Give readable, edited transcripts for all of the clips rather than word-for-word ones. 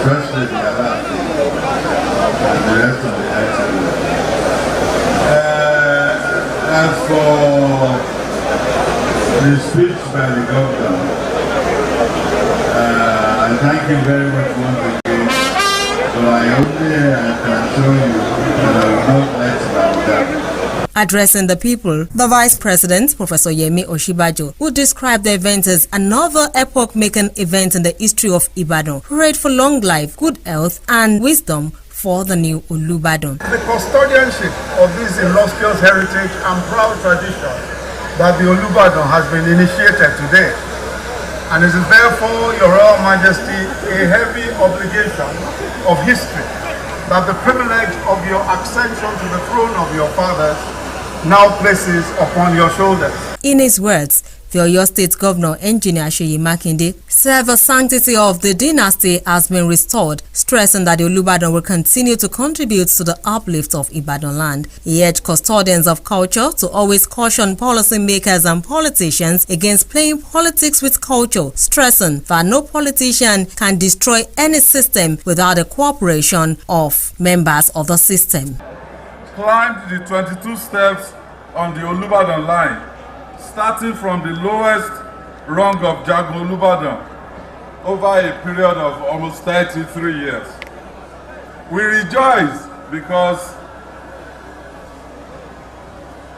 First Lady Alaafin, and the rest of the activists. As for the speech by the governor, I thank you very much once again. So I only can show you that I will not let that down. Addressing the people, the Vice President, Professor Yemi Oshibajo, who described the event as another epoch-making event in the history of Ibadan, prayed for long life, good health, and wisdom for the new Olubadan. The custodianship of this illustrious heritage and proud tradition that the Olubadan has been initiated today, and it is therefore, Your Royal Majesty, a heavy obligation of history that the privilege of your ascension to the throne of your fathers now places upon your shoulders. In his words, the Oyo State Governor, Engineer Seyi Makinde, said the sanctity of the dynasty has been restored, stressing that the Olubadan will continue to contribute to the uplift of Ibadan land. He urged custodians of culture to always caution policymakers and politicians against playing politics with culture, stressing that no politician can destroy any system without the cooperation of members of the system. Climbed the 22 steps on the Olubadan line, starting from the lowest rung of Jagun Olubadan over a period of almost 33 years. We rejoice because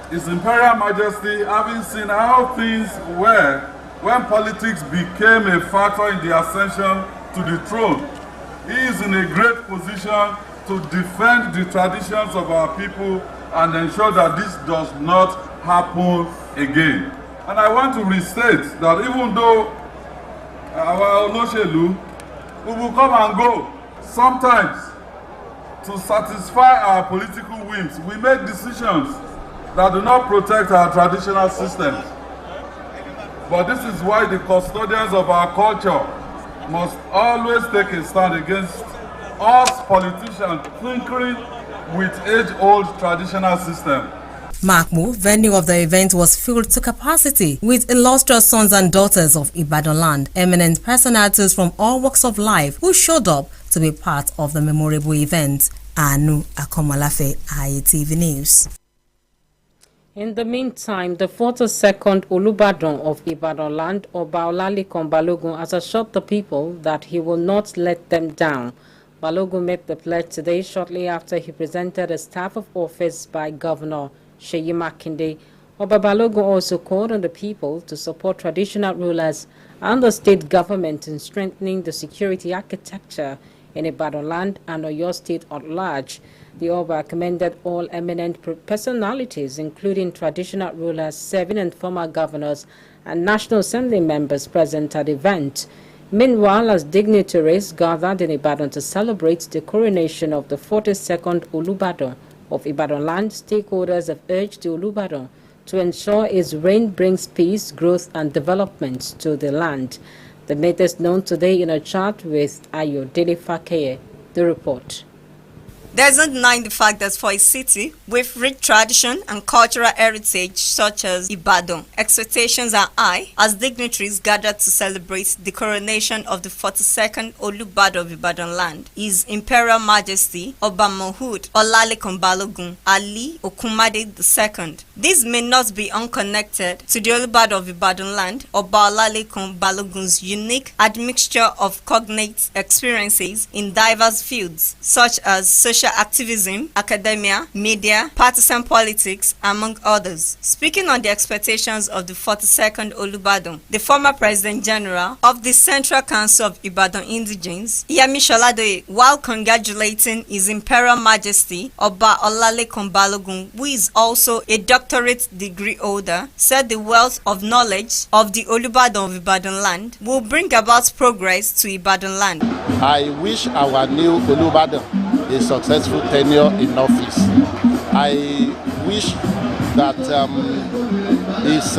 His Imperial Majesty, having seen how things were when politics became a factor in the ascension to the throne, he is in a great position to defend the traditions of our people and ensure that this does not happen again. And I want to restate that even though our Olóṣèlú, we will come and go sometimes to satisfy our political whims, we make decisions that do not protect our traditional systems. But this is why the custodians of our culture must always take a stand against us politicians tinkering with age-old traditional system. Makmu, venue of the event, was filled to capacity with illustrious sons and daughters of Ibadan land, eminent personalities from all walks of life who showed up to be part of the memorable event. Anu Akomalafe, IETV News. In the meantime, the 42nd Olubadan of Ibadan land, Oba Olalekan Balogun, has assured the people that he will not let them down. Balogun made the pledge today shortly after he presented a staff of office by Governor Seyi Makinde. Oba Balogun also called on the people to support traditional rulers and the state government in strengthening the security architecture in Ibadan land and Oyo State at large. The Oba commended all eminent personalities, including traditional rulers, serving and former governors, and National Assembly members present at the event. Meanwhile, as dignitaries gathered in Ibadan to celebrate the coronation of the 42nd Olubadan of Ibadan land, stakeholders have urged the Olubadan to ensure his reign brings peace, growth, and development to the land. The latest known today in a chat with Ayodele Fakeye. The report. There is no denying the fact that for a city with rich tradition and cultural heritage such as Ibadan, expectations are high as dignitaries gather to celebrate the coronation of the 42nd Olubadan of Ibadan land, His Imperial Majesty Oba Mohud Olalekan Balogun Ali Okunmade II. This may not be unconnected to the Olubadan of Ibadan land, Oba Olalekan Balogun's unique admixture of cognate experiences in diverse fields such as social activism, academia, media, partisan politics, among others. Speaking on the expectations of the 42nd Olubadan, the former President General of the Central Council of Ibadan Indigenes, Yemi Sholadoye, while congratulating His Imperial Majesty Oba Olalekan Balogun, who is also a doctorate degree holder, said the wealth of knowledge of the Olubadan of Ibadan land will bring about progress to Ibadan land. I wish our new Olubadan a successful tenure in office. I wish that his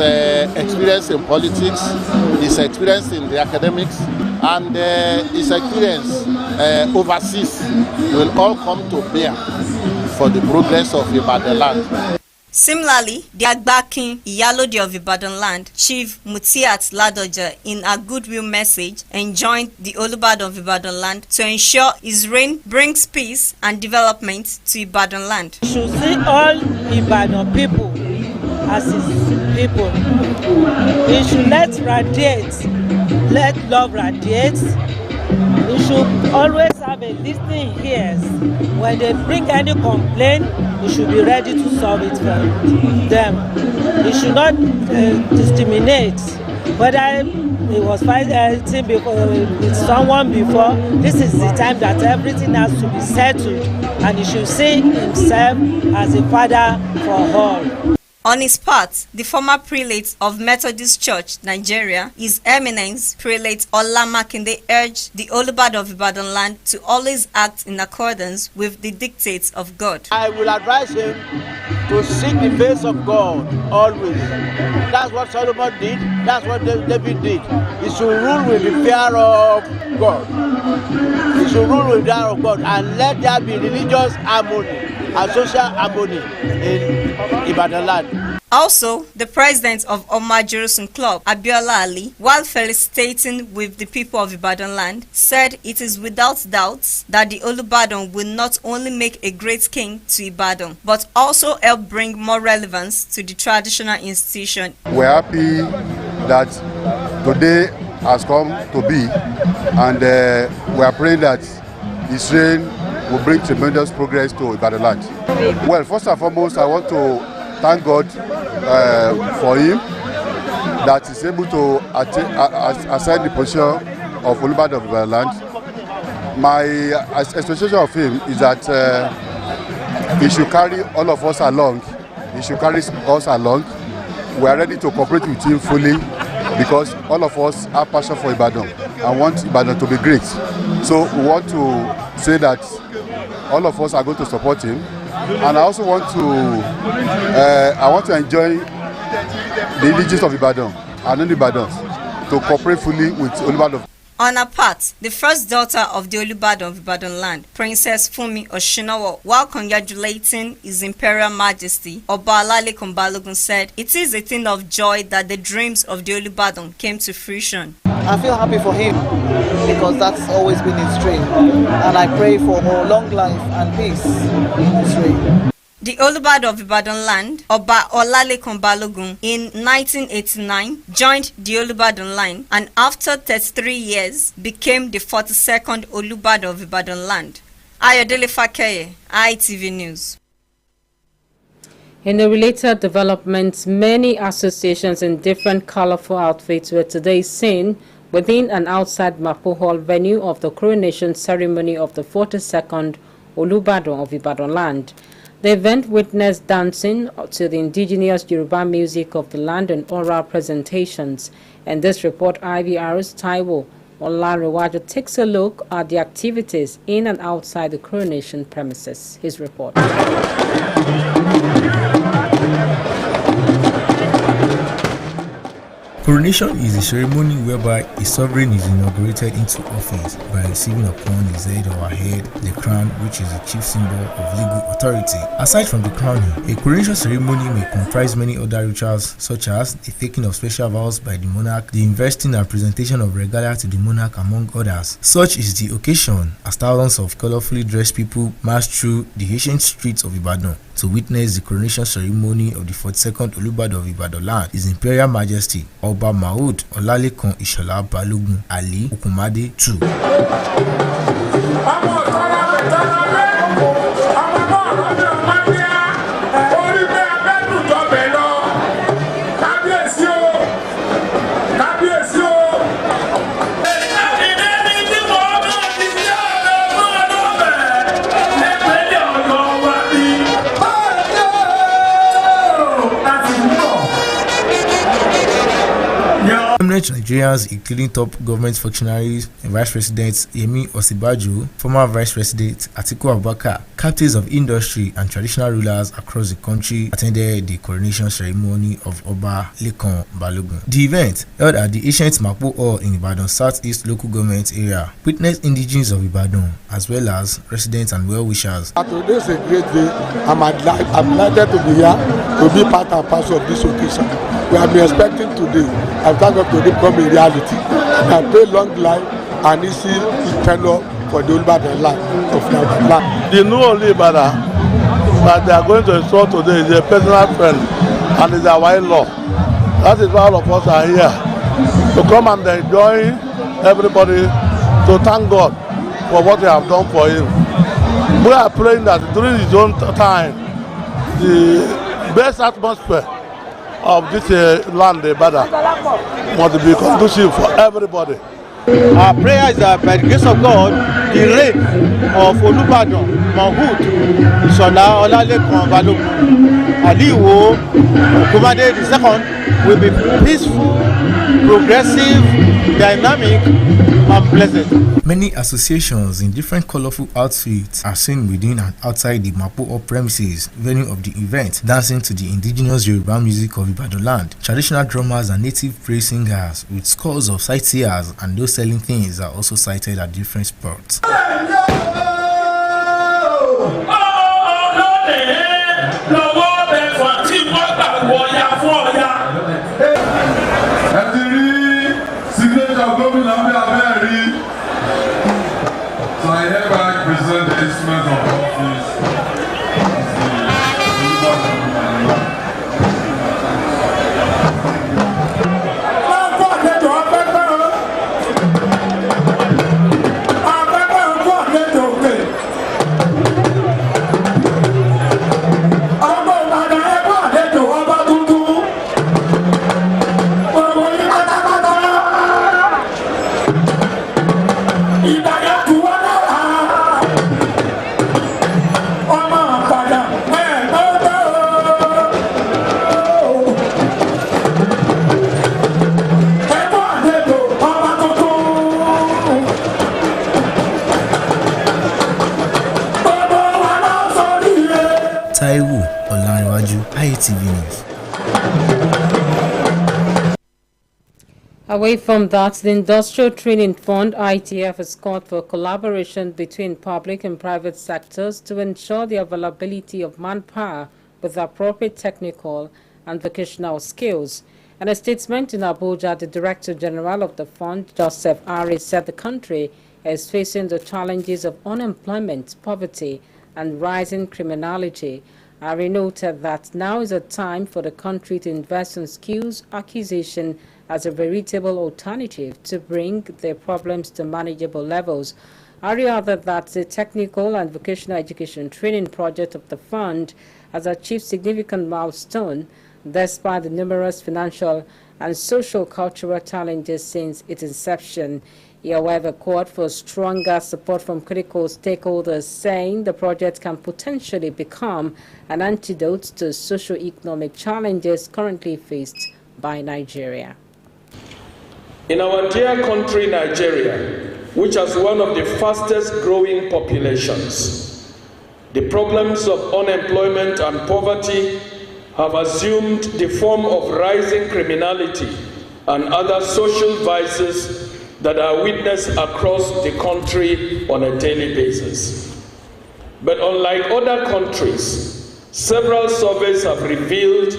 experience in politics, his experience in the academics, and his experience overseas will all come to bear for the progress of Ibadan land. Similarly, the Agbakin Iyalode of Ibadan land, Chief Mutiat Ladoja, in a goodwill message, enjoined the Olubadan of Ibadan land to ensure his reign brings peace and development to Ibadan land. You should see all Ibadan people as his people. He should let love radiate. He should always have a listening ears. When they bring any complaint, he should be ready to solve it for them. He should not discriminate. Whether he was fighting with someone before, this is the time that everything has to be settled, and he should see himself as a father for all. On his part, the former prelate of Methodist Church, Nigeria, His Eminence Prelate Ola Makinde, urged the Olubadan of Ibadan land to always act in accordance with the dictates of God. I will advise him to seek the face of God always. That's what Solomon did. That's what David did. He should rule with the fear of God. He should rule with the fear of God, and let there be religious harmony and social harmony in Ibadan land. Also, the president of Omar Jerusalem Club, Abiola Ali, while felicitating with the people of Ibadan land, said it is without doubt that the Olubadan will not only make a great king to Ibadan, but also help bring more relevance to the traditional institution. We're happy that today has come to be, and we are praying that his reign will bring tremendous progress to Ibadan land. Well, first and foremost, I want to thank God for him that he's able to ascend the position of Olubadan of Ibadan land. My expectation of him is that he should carry all of us along. He should carry us along. We are ready to cooperate with him fully because all of us have passion for Ibadan and want Ibadan to be great. So we want to say that all of us are going to support him, and I also want to enjoy the indigenous of Ibadan and non-Ibadans to cooperate fully with Olubadan. On her part, the first daughter of the Olubadan of Ibadan land, Princess Funmi Oshinowo, while congratulating His Imperial Majesty, Oba Olalekan Balogun, said, "It is a thing of joy that the dreams of the Olubadan came to fruition." I feel happy for him because that's always been his dream, and I pray for more long life and peace in his reign. The Olubadan of Ibadan land, Oba Olalekan Balogun, in 1989 joined the Olubadan line, and after 33 years became the 42nd Olubadan of Ibadan land. Ayodele Fakeye, ITV News. In a related development, many associations in different colorful outfits were today seen within and outside Mapo Hall venue of the coronation ceremony of the 42nd Olubadan of Ibadan land. The event witnessed dancing to the indigenous Yoruba music of the land and oral presentations. In this report, IVR's Taiwo Olarewaju takes a look at the activities in and outside the coronation premises. His report. Coronation is a ceremony whereby a sovereign is inaugurated into office by receiving upon his head or her head the crown, which is the chief symbol of legal authority. Aside from the crowning, a coronation ceremony may comprise many other rituals such as the taking of special vows by the monarch, the investing and presentation of regalia to the monarch, among others. Such is the occasion as thousands of colorfully dressed people march through the ancient streets of Ibadan to witness the coronation ceremony of the 42nd Olubadan of Ibadan land, His Imperial Majesty Oba Maud Olalekan Ishola Balogun Ali Okunmade II. Prominent Nigerians, including top government functionaries and Vice President Yemi Osinbajo, former Vice President Atiku Abubakar, captains of industry and traditional rulers across the country attended the coronation ceremony of Oba Lekan Balogun. The event, held at the ancient Mapo Hall in Ibadan Southeast local government area, witnessed indigenes of Ibadan as well as residents and well-wishers. Today is a great day. I'm delighted to be here, to be part and parcel of this occasion. We have been expecting today, and thank God to become a reality. I pray long life and easy tenure for the Olubadan land of Ibadan. The new Olubadan that they are going to install today is a personal friend and is our in-law. That is why all of us are here to come and enjoy everybody, to thank God for what they have done for him. We are praying that during his own time, the best atmosphere of this land, Ibadan, must be conducive for everybody. Our prayer is that by the grace of God, the reign of Olubadan, Mahmood, Ishola Olalekan Balogun, Aliwo Okumade II will be peaceful, progressive, dynamic, and pleasant. Many associations in different colorful outfits are seen within and outside the Mapo Hall premises, venue of the event, dancing to the indigenous Yoruba music of Ibadan land. Traditional drummers and native praise singers with scores of sightseers and those selling things are also sighted at different spots. So I hereby present the instrument of office Taiwo Olanrewaju, ITV News. Away from that, the Industrial Training Fund (ITF) has called for collaboration between public and private sectors to ensure the availability of manpower with appropriate technical and vocational skills. In a statement in Abuja, the Director General of the fund, Joseph Ari, said the country is facing the challenges of unemployment, poverty, and rising criminality. Ari noted that now is a time for the country to invest in skills acquisition as a veritable alternative to bring their problems to manageable levels. Ari added that the technical and vocational education training project of the fund has achieved significant milestone despite the numerous financial and social-cultural challenges since its inception. He, however, called for stronger support from critical stakeholders, saying the project can potentially become an antidote to socio-economic challenges currently faced by Nigeria. In our dear country, Nigeria, which has one of the fastest growing populations, the problems of unemployment and poverty have assumed the form of rising criminality and other social vices that are witnessed across the country on a daily basis. But unlike other countries, several surveys have revealed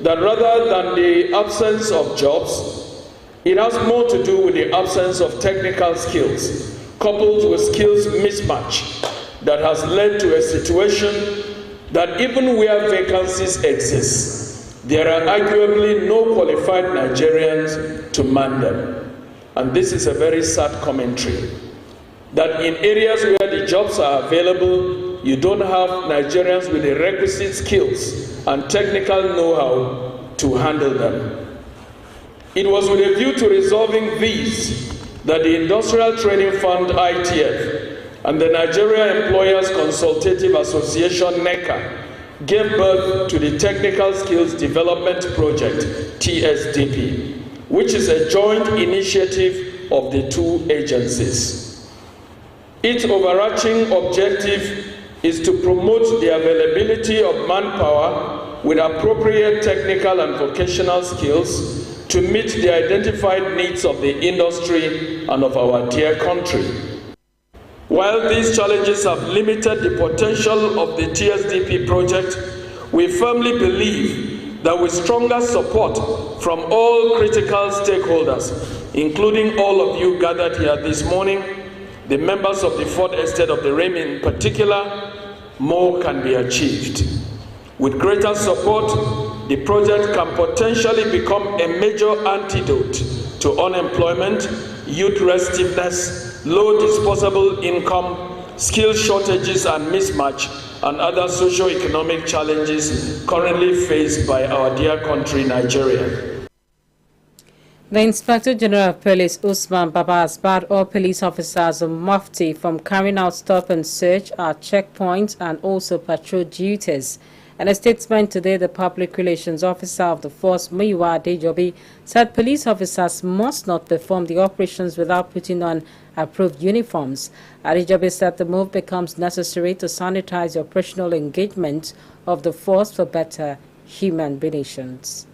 that rather than the absence of jobs, it has more to do with the absence of technical skills, coupled with skills mismatch that has led to a situation that even where vacancies exist, there are arguably no qualified Nigerians to man them. And this is a very sad commentary, that in areas where the jobs are available, you don't have Nigerians with the requisite skills and technical know-how to handle them. It was with a view to resolving these that the Industrial Training Fund (ITF) and the Nigeria Employers Consultative Association (NECA) gave birth to the Technical Skills Development Project (TSDP), which is a joint initiative of the two agencies. Its overarching objective is to promote the availability of manpower with appropriate technical and vocational skills to meet the identified needs of the industry and of our dear country. While these challenges have limited the potential of the TSDP project, we firmly believe that with stronger support from all critical stakeholders, including all of you gathered here this morning, the members of the Fourth Estate of the Remi in particular, more can be achieved. With greater support, the project can potentially become a major antidote to unemployment, youth restiveness, low disposable income, skill shortages and mismatch, and other socio-economic challenges currently faced by our dear country, Nigeria. The Inspector General of Police, Usman Baba, has barred all police officers of Mufti from carrying out stop and search at checkpoints and also patrol duties. In a statement today, the Public Relations Officer of the Force, Muyiwa Adejobi, said police officers must not perform the operations without putting on approved uniforms. Adejobi said the move becomes necessary to sanitize the operational engagement of the force for better human relations.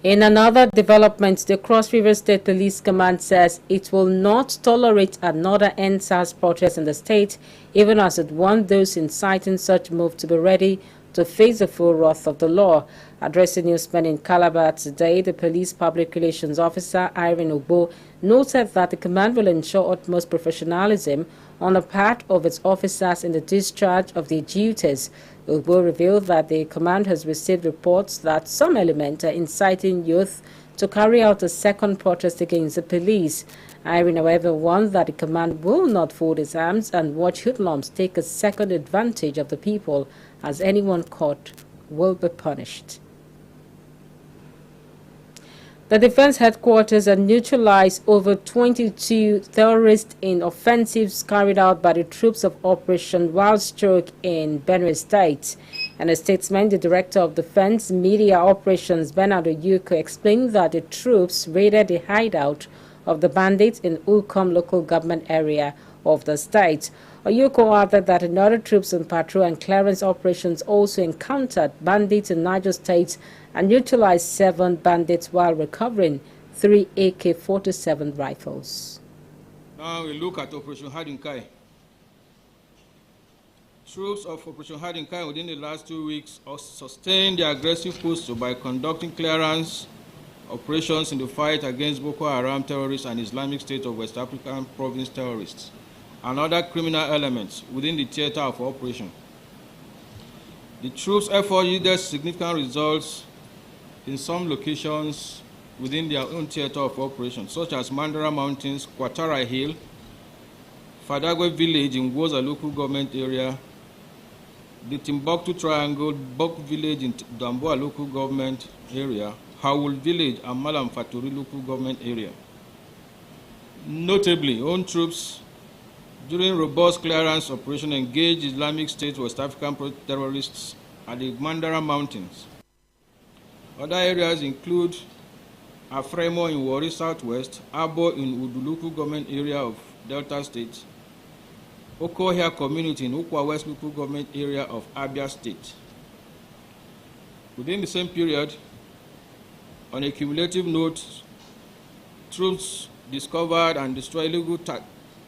In another development, the Cross River State Police Command says it will not tolerate another NSAS protest in the state, even as it wants those inciting such move to be ready to face the full wrath of the law. Addressing newsmen in Calabar today, the Police Public Relations Officer, Irene Ogbo, noted that the command will ensure utmost professionalism on the part of its officers in the discharge of their duties. Ogbo revealed that the command has received reports that some elements are inciting youth to carry out a second protest against the police. Irene, however, warned that the command will not fold its arms and watch hoodlums take a second advantage of the people, as anyone caught will be punished. The Defense Headquarters had neutralized over 22 terrorists in offensives carried out by the troops of Operation Wildstroke in Benue State. In a statement, the Director of Defense Media Operations, Bernard Oyuko, explained that the troops raided the hideout of the bandits in Ulcom local government area of the state. Oyuko added that another troops on patrol and clearance operations also encountered bandits in Niger State and neutralized 7 bandits while recovering 3 AK-47 rifles. Now we look at Operation Hadinkai. Troops of Operation Hadinkai within the last 2 weeks sustained their aggressive posture by conducting clearance operations in the fight against Boko Haram terrorists and Islamic State of West African province terrorists and other criminal elements within the theater of operation. The troops' effort yielded significant results in some locations within their own theater of operation, such as Mandara Mountains, Kwatara Hill, Fadagwe Village in Woza local government area, the Timbuktu Triangle, Bok Village in Damboa local government area, Hawul Village and Malam Faturi local government area. Notably, own troops during robust clearance operation engaged Islamic State West African terrorists at the Mandara Mountains. Other areas include Afremo in Warri Southwest, Abo in Uduluku government area of Delta State, Okohia community in Ukwa West local government area of Abia State. Within the same period, on a cumulative note, troops discovered and destroyed illegal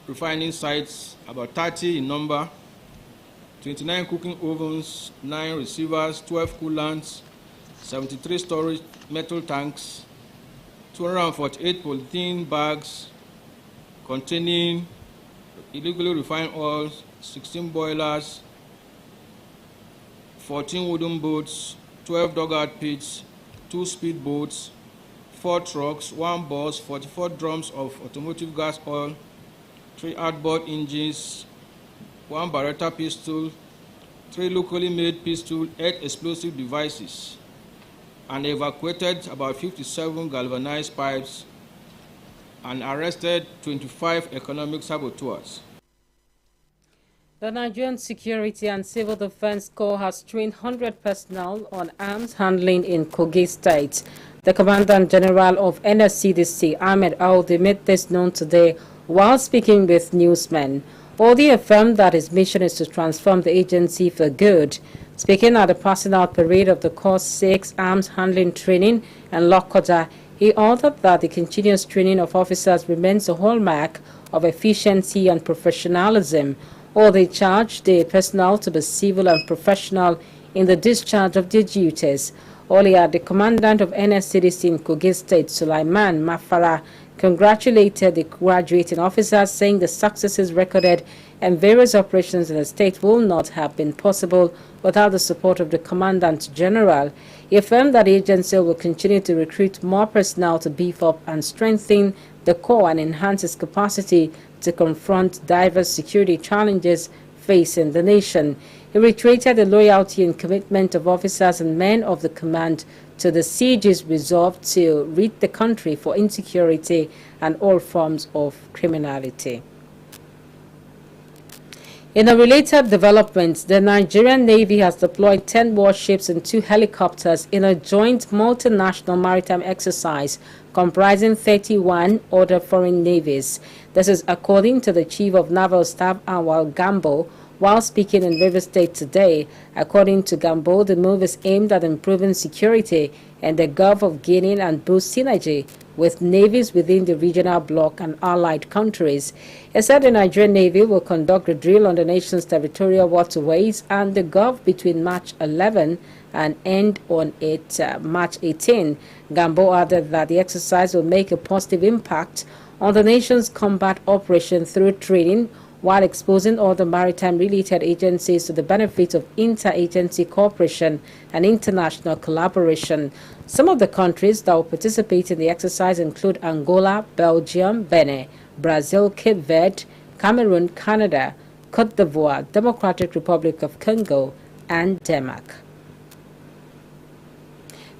refining sites, about 30 in number, 29 cooking ovens, 9 receivers, 12 coolants, 73 storage metal tanks, 248 polythene bags containing illegally refined oil, 16 boilers, 14 wooden boats, 12 dugout pits, 2 speedboats, 4 trucks, 1 bus, 44 drums of automotive gas oil, 3 outboard engines, 1 Beretta pistol, 3 locally made pistols, 8 explosive devices, and evacuated about 57 galvanized pipes and arrested 25 economic saboteurs. The Nigerian Security and Civil Defense Corps has trained 100 personnel on arms handling in Kogi State. The Commandant General of NSCDC, Ahmed Audi, made this known today while speaking with newsmen. Audi affirmed that his mission is to transform the agency for good. Speaking at the passing out parade of the Corps 6 arms handling training in Lokoja, he ordered that the continuous training of officers remains a hallmark of efficiency and professionalism. Or they charged the personnel to be civil and professional in the discharge of their duties. Earlier, the commandant of NSCDC in Kogi State, Sulaiman Mafara, congratulated the graduating officers, saying the successes recorded in various operations in the state will not have been possible without the support of the Commandant General. He affirmed that the agency will continue to recruit more personnel to beef up and strengthen the Corps and enhance its capacity to confront diverse security challenges facing the nation. He reiterated the loyalty and commitment of officers and men of the command to the siege's resolve to rid the country for insecurity and all forms of criminality. In a related development, the Nigerian Navy has deployed 10 warships and 2 helicopters in a joint multinational maritime exercise comprising 31 other foreign navies. This is according to the Chief of Naval Staff, Awal Gambo, while speaking in Rivers State today. According to Gambo, the move is aimed at improving security in the Gulf of Guinea and boost synergy with navies within the regional bloc and allied countries. He said the Nigerian Navy will conduct a drill on the nation's territorial waterways and the Gulf between March 11 and end on March 18. Gambo added that the exercise will make a positive impact on the nation's combat operation through training, while exposing all the maritime-related agencies to the benefits of interagency cooperation and international collaboration. Some of the countries that will participate in the exercise include Angola, Belgium, Benin, Brazil, Cape Verde, Cameroon, Canada, Cote d'Ivoire, Democratic Republic of Congo, and Denmark.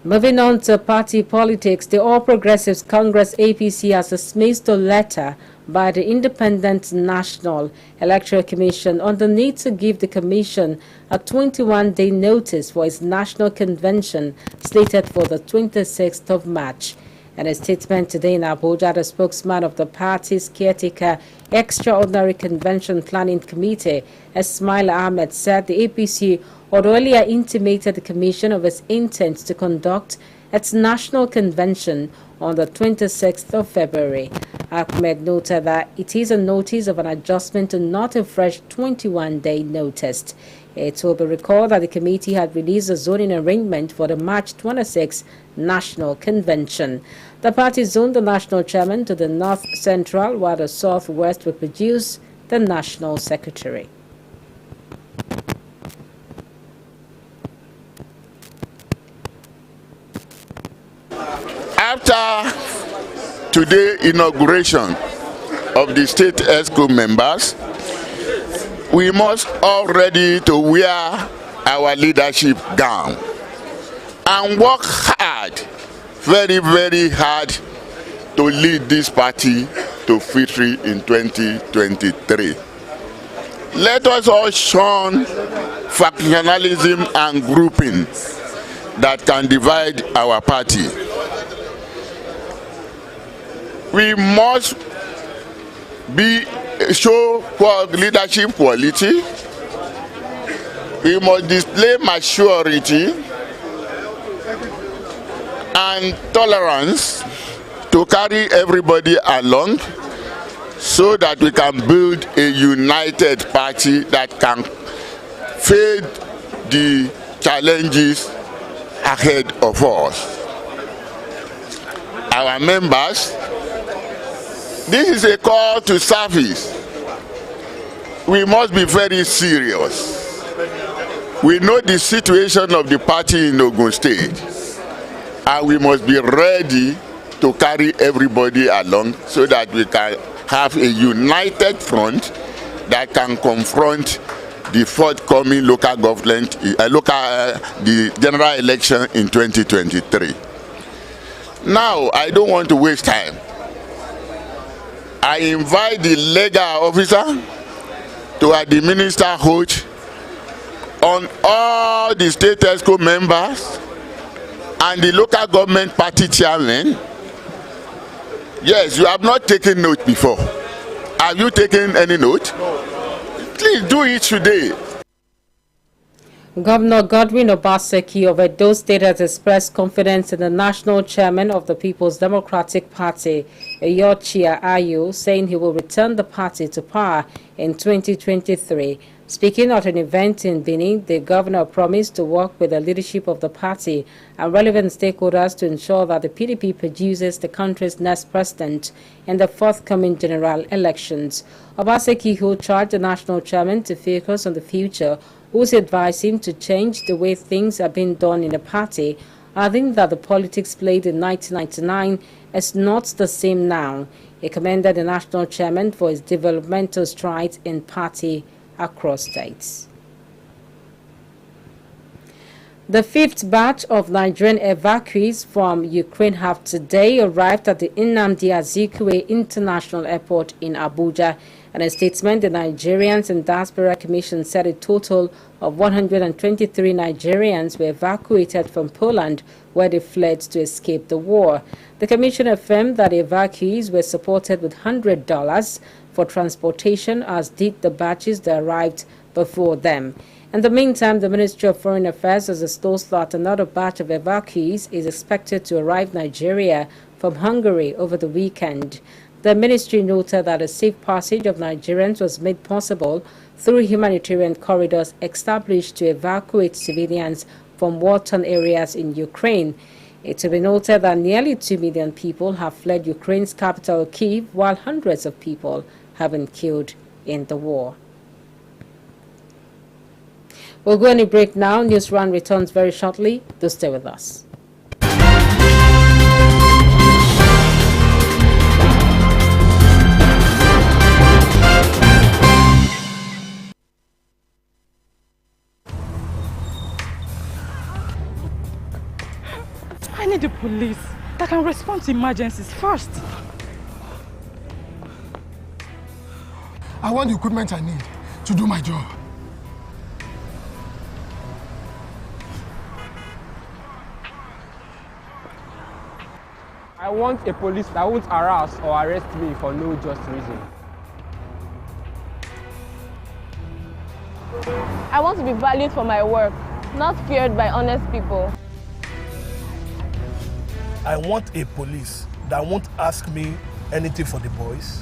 Moving on to party politics, the All Progressives Congress APC has dismissed a letter by the Independent National Electoral Commission on the need to give the Commission a 21-day notice for its national convention slated for the 26th of March. In a statement today in Abuja, the spokesman of the party's caretaker Extraordinary Convention Planning Committee, Ismail Ahmed, said the APC had earlier intimated the Commission of its intent to conduct its national convention on the 26th of February. Ahmed noted that it is a notice of an adjustment and not a fresh 21-day notice. It will be recalled that the committee had released a zoning arrangement for the March 26 National Convention. The party zoned the national chairman to the North Central, while the Southwest will produce the national secretary. After today's inauguration of the state ESCO members, we must all ready to wear our leadership gown and work hard, very, very hard, to lead this party to victory in 2023. Let us all shun factionalism and grouping that can divide our party. We must show leadership quality. We must display maturity and tolerance to carry everybody along so that we can build a united party that can face the challenges ahead of us. Our members, this is a call to service. We must be very serious. We know the situation of the party in Ogun State, and we must be ready to carry everybody along so that we can have a united front that can confront the forthcoming local government, the general election in 2023. Now, I don't want to waste time. I invite the legal officer to the Minister Hodge, on all the state ESCO members and the local government party chairmen. Yes, you have not taken note before. Have you taken any note? Please do it today. Governor Godwin Obaseki of Edo State has expressed confidence in the national chairman of the People's Democratic Party, Eyochia Ayu, saying he will return the party to power in 2023. Speaking at an event in Benin, the governor promised to work with the leadership of the party and relevant stakeholders to ensure that the PDP produces the country's next president in the forthcoming general elections. Obaseki, who charged the national chairman to focus on the future, also advised him to change the way things are being done in the party, adding that the politics played in 1999 is not the same now. He commended the national chairman for his developmental strides in party across states. The fifth batch of Nigerian evacuees from Ukraine have today arrived at the Nnamdi Azikiwe International Airport in Abuja. In a statement, the Nigerians and Diaspora Commission said a total of 123 Nigerians were evacuated from Poland, where they fled to escape the war. The commission affirmed that the evacuees were supported with $100 for transportation, as did the batches that arrived before them. In the meantime, the Ministry of Foreign Affairs has disclosed that another batch of evacuees is expected to arrive Nigeria from Hungary over the weekend. The ministry noted that a safe passage of Nigerians was made possible through humanitarian corridors established to evacuate civilians from war-torn areas in Ukraine. It will be noted that nearly 2 million people have fled Ukraine's capital, Kyiv, while hundreds of people have been killed in the war. We'll go on a break now. News Run returns very shortly. Do stay with us. I need the police that can respond to emergencies first. I want the equipment I need to do my job. I want a police that won't harass or arrest me for no just reason. I want to be valued for my work, not feared by honest people. I want a police that won't ask me anything for the boys.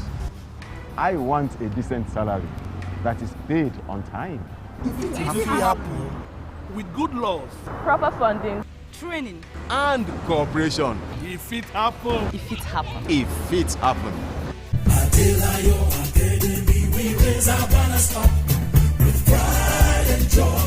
I want a decent salary that is paid on time. If it happens with good laws, proper funding, training, and cooperation. If it happens. If it happens. If it happens. Adelayo Academy, we raise our banners up with pride and joy.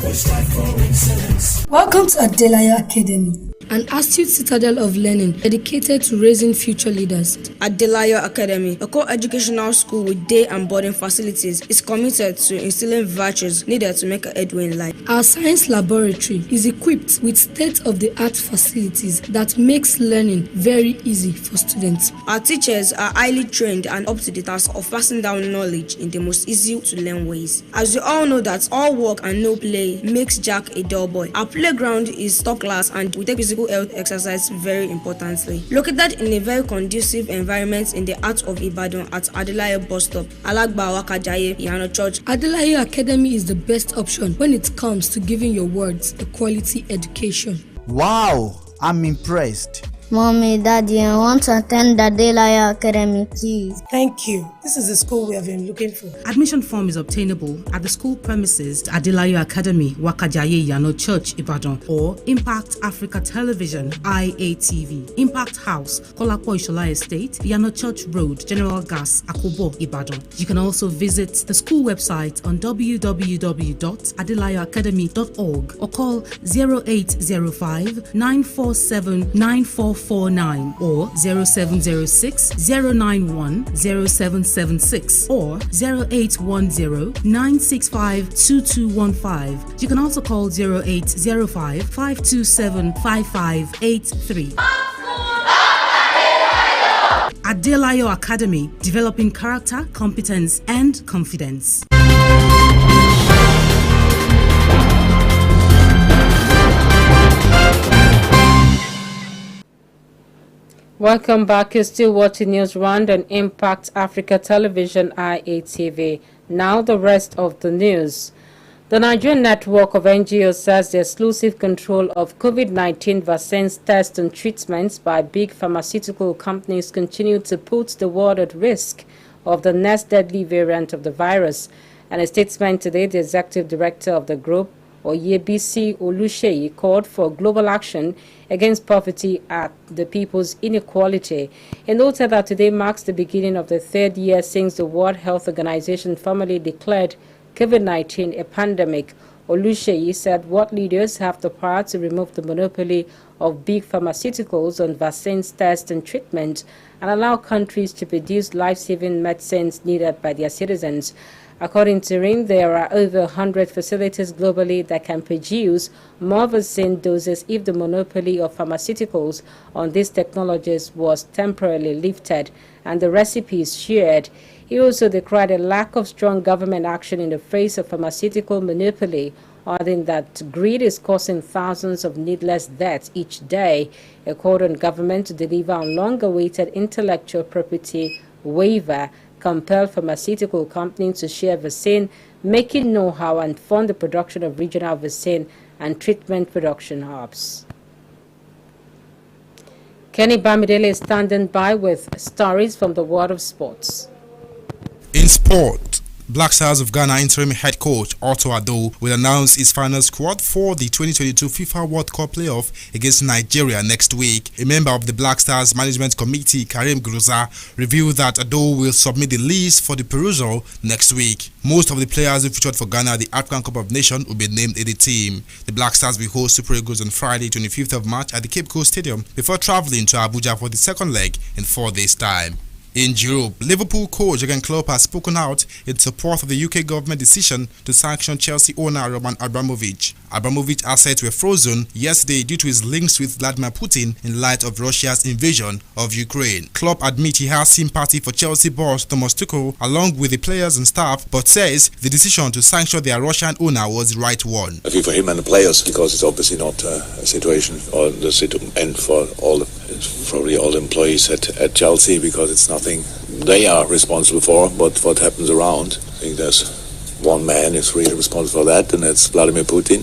We strive for excellence. Welcome to Adelayo Academy, an astute citadel of learning dedicated to raising future leaders. Adelayo Academy, a co-educational school with day and boarding facilities, is committed to instilling virtues needed to make a headway in life. Our science laboratory is equipped with state-of-the-art facilities that makes learning very easy for students. Our teachers are highly trained and up to the task of passing down knowledge in the most easy-to-learn ways. As you all know that all work and no play makes Jack a dull boy. Our playground is top class and we take physical health exercise very importantly. Located in a very conducive environment in the heart of Ibadan at Adelayo bus stop, Alagba Wakajaye, Iyano Church. Adelayo Academy is the best option when it comes to giving your words a quality education. Wow, I'm impressed. Mommy, Daddy, I want to attend the Adelayo Academy, please. Thank you. This is the school we have been looking for. Admission form is obtainable at the school premises, Adelayo Academy, Wakajaye Yano Church, Ibadan, or Impact Africa Television, IATV, Impact House, Kolapo Ishola Estate, Yano Church Road, General Gas, Akobo, Ibadan. You can also visit the school website on www.adelayoacademy.org or call 0805 947 9449 or 0706 091 0776 or 0810 965 2215. You can also call 0805 527 5583. Adelayo Academy, developing character, competence, and confidence. Welcome back. You're still watching News Round on Impact Africa Television IATV. Now the rest of the news. The Nigerian network of NGOs says the exclusive control of COVID-19 vaccines, tests and treatments by big pharmaceutical companies continue to put the world at risk of the next deadly variant of the virus. In a statement today, the executive director of the group, Oyebisi Oluseyi, called for global action against poverty and the people's inequality. He noted that today marks the beginning of the third year since the World Health Organization formally declared COVID-19 a pandemic. Oluseyi said what leaders have the power to remove the monopoly of big pharmaceuticals on vaccines, tests and treatment and allow countries to produce life-saving medicines needed by their citizens. According to him, there are over 100 facilities globally that can produce more vaccine doses if the monopoly of pharmaceuticals on these technologies was temporarily lifted and the recipes shared. He also decried a lack of strong government action in the face of pharmaceutical monopoly, adding that greed is causing thousands of needless deaths each day. He called on government to deliver on long-awaited intellectual property waiver, compel pharmaceutical companies to share vaccine, making know-how and fund the production of regional vaccine and treatment production hubs. Kenny Bamidele is standing by with stories from the world of sports. In sport, Black Stars of Ghana interim head coach Otto Addo will announce his final squad for the 2022 FIFA World Cup playoff against Nigeria next week. A member of the Black Stars management committee, Karim Guruza, revealed that Addo will submit the list for the perusal next week. Most of the players who featured for Ghana at the African Cup of Nations will be named in the team. The Black Stars will host Super Eagles on Friday, 25th of March at the Cape Coast Stadium before traveling to Abuja for the second leg in 4 days' time. In Europe, Liverpool coach Jurgen Klopp has spoken out in support of the UK government decision to sanction Chelsea owner Roman Abramovich. Abramovich's assets were frozen yesterday due to his links with Vladimir Putin in light of Russia's invasion of Ukraine. Klopp admits he has sympathy for Chelsea boss Thomas Tuchel along with the players and staff, but says the decision to sanction their Russian owner was the right one. I feel for him and the players because it's obviously not a situation or the end for probably all the employees at Chelsea because it's nothing they are responsible for, but what happens around. I think there's one man is really responsible for that, and that's Vladimir Putin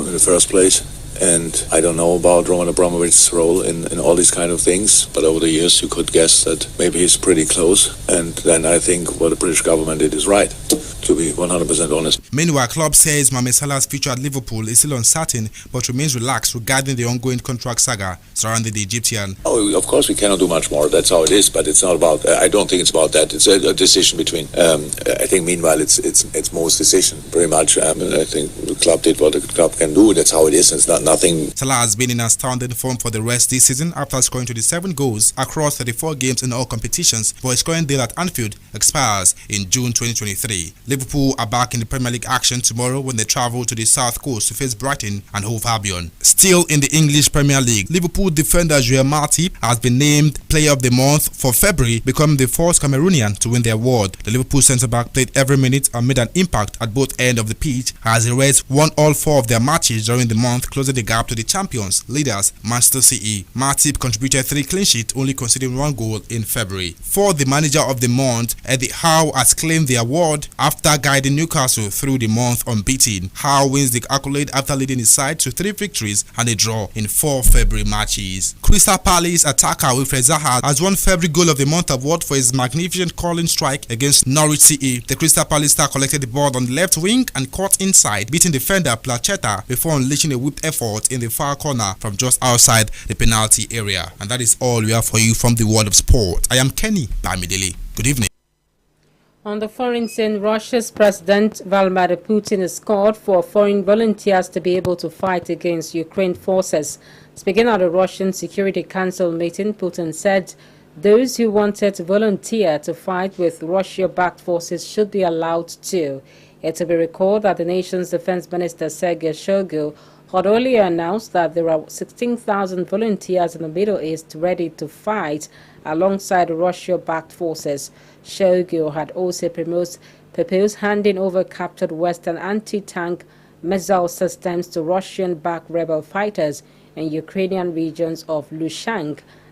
in the first place. And I don't know about Roman Abramovich's role in all these kind of things, but over the years you could guess that maybe he's pretty close. And then I think what the British government did is right, to be 100% honest. Meanwhile, Klopp says Mohamed Salah's future at Liverpool is still uncertain, but remains relaxed regarding the ongoing contract saga surrounding the Egyptian. Oh, of course we cannot do much more. That's how it is. But it's not about. I don't think it's about that. It's a decision between. I think meanwhile it's Mo's decision very much. I think the club did what the club can do. That's how it is. It's not nothing. Salah has been in outstanding form for the rest this season after scoring 27 goals across 34 games in all competitions, but his current deal at Anfield expires in June 2023. Liverpool are back in the Premier League action tomorrow when they travel to the South Coast to face Brighton and Hove Albion. Still in the English Premier League, Liverpool defender Joel Matip has been named Player of the Month for February, becoming the first Cameroonian to win the award. The Liverpool centre-back played every minute and made an impact at both ends of the pitch as the Reds won all 4 of their matches during the month, closing the gap to the champions, leaders Manchester City. Matip contributed 3 clean sheets, only conceding 1 goal in February. For the manager of the month, Eddie Howe has claimed the award after guiding Newcastle through the month unbeaten. Howe wins the accolade after leading his side to 3 victories and a draw in 4 February matches. Crystal Palace attacker Wilfred Zaha has won February Goal of the Month award for his magnificent curling strike against Norwich City. The Crystal Palace star collected the ball on the left wing and caught inside, beating defender Placheta before unleashing a whipped effort in the far corner from just outside the penalty area. And that is all we have for you from the world of sport. I am Kenny Bamidele. Good evening. On the foreign scene, Russia's President Vladimir Putin has called for foreign volunteers to be able to fight against Ukraine forces. Speaking at a Russian Security Council meeting, Putin said those who wanted to volunteer to fight with Russia-backed forces should be allowed to. It will be recalled that the nation's defense minister Sergei Shoigu had earlier announced that there are 16,000 volunteers in the Middle East ready to fight alongside Russia-backed forces. Shoigu had also proposed handing over captured Western anti-tank missile systems to Russian-backed rebel fighters in Ukrainian regions of Lushansk